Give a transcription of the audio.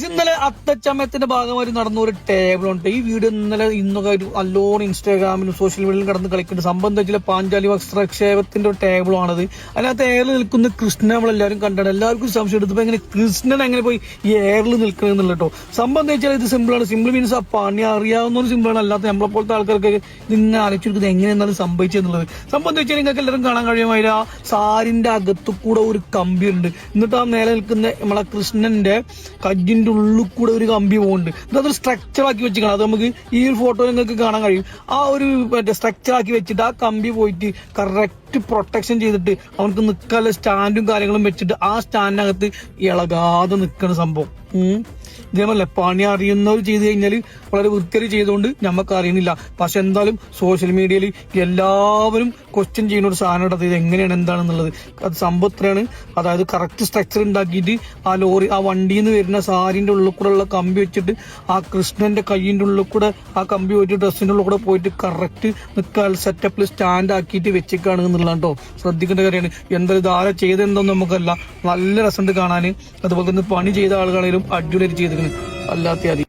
ഇന്നലെ അത്തച്ചമയത്തിന്റെ ഭാഗമായി നടന്ന ഒരു ടേബിൾ ഉണ്ട്. ഈ വീഡിയോ ഇന്നൊക്കെ നല്ലോണം ഇൻസ്റ്റാഗ്രാമിലും സോഷ്യൽ മീഡിയയിലും കടന്ന് കളിക്കുന്നുണ്ട്. സംഭവം എന്താ വെച്ചാൽ പാഞ്ചാലി വസ്ത്രക്ഷേപത്തിന്റെ ഒരു ടേബിളാണത്. അതിനകത്ത് എയറിൽ നിൽക്കുന്ന കൃഷ്ണൻ നമ്മളെല്ലാവരും കണ്ടാണ്. എല്ലാവർക്കും സംശയം എടുത്തപ്പോ എങ്ങനെ കൃഷ്ണൻ എങ്ങനെ പോയി ഈ എയറിൽ നിൽക്കണമെന്നുള്ള കേട്ടോ. സംഭവം എന്താ വെച്ചാൽ ഇത് സിമ്പിളാണ്. സിമ്പിൾ മീൻസ് ആ പണി അറിയാവുന്ന ഒരു സിമ്പിളാണ്. അല്ലാത്ത നമ്മളെ പോലത്തെ ആൾക്കാർക്ക് ഇങ്ങനെ ആലോചിച്ചെടുക്കുന്നത് എങ്ങനെയെന്നാലും സംഭവിച്ചെന്നുള്ളത്. സംഭവം എന്താ വെച്ചാൽ നിങ്ങൾക്ക് എല്ലാവരും കാണാൻ കഴിയുമായില്ല, ആ സാരിന്റെ അകത്തു കൂടെ ഒരു കമ്പി ഉണ്ട്. എന്നിട്ട് ആ നേരെ നിൽക്കുന്ന നമ്മളെ കൃഷ്ണന്റെ കജ്ജിന്റെ ഉള്ളിൽ കൂടെ ഒരു കമ്പി പോകുന്നുണ്ട്. അതൊരു സ്ട്രക്ചർ ആക്കി വെച്ചിരിക്കണം. അത് നമുക്ക് ഈ ഒരു ഫോട്ടോ നിങ്ങൾക്ക് കാണാൻ കഴിയും. ആ ഒരു മറ്റേ സ്ട്രക്ചർ ആക്കി വെച്ചിട്ട് ആ കമ്പി പോയിട്ട് കറക്റ്റ് പ്രൊട്ടക്ഷൻ ചെയ്തിട്ട് അവർക്ക് നിൽക്കാനുള്ള സ്റ്റാൻഡും കാര്യങ്ങളും വെച്ചിട്ട് ആ സ്റ്റാൻഡിനകത്ത് ഇളകാതെ നിൽക്കുന്ന സംഭവം. ഇതേപോലെ പണി അറിയുന്നവർ ചെയ്ത് കഴിഞ്ഞാൽ വളരെ വൃത്തിയായി ചെയ്തുകൊണ്ട് നമുക്ക് അറിയുന്നില്ല. പക്ഷെ എന്തായാലും സോഷ്യൽ മീഡിയയിൽ എല്ലാവരും ക്വസ്റ്റ്യൻ ചെയ്യുന്ന ഒരു സാധനം ഇത് എങ്ങനെയാണ് എന്താണെന്നുള്ളത്. അത് സംഭവത്തിലാണ്. അതായത് കറക്റ്റ് സ്ട്രക്ചർ ഉണ്ടാക്കിയിട്ട് ആ ലോറി ആ വണ്ടിയിൽ നിന്ന് വരുന്ന സാരിന്റെ ഉള്ളിൽ കൂടെ ഉള്ള കമ്പി വെച്ചിട്ട് ആ കൃഷ്ണന്റെ കൈയിന്റെ ഉള്ളിൽ കൂടെ ആ കമ്പി പോയിട്ട് ഡ്രസ്സിന്റെ ഉള്ളിൽ കൂടെ പോയിട്ട് കറക്റ്റ് നിൽക്കാൻ സെറ്റപ്പിൽ സ്റ്റാൻഡ് ആക്കിയിട്ട് വെച്ചേക്കാണ് എന്നുള്ളതാണ് കേട്ടോ. ശ്രദ്ധിക്കേണ്ട കാര്യമാണ്. എന്തായാലും ഇത് ആരെ ചെയ്തെന്തൊന്നും നമുക്കല്ല. നല്ല രസമുണ്ട് കാണാൻ. അതുപോലെ തന്നെ പണി ചെയ്ത ആളുകളാണെങ്കിലും അടിപൊളി ചെയ്തിരിക്കുന്നത്. അല്ലാത്ത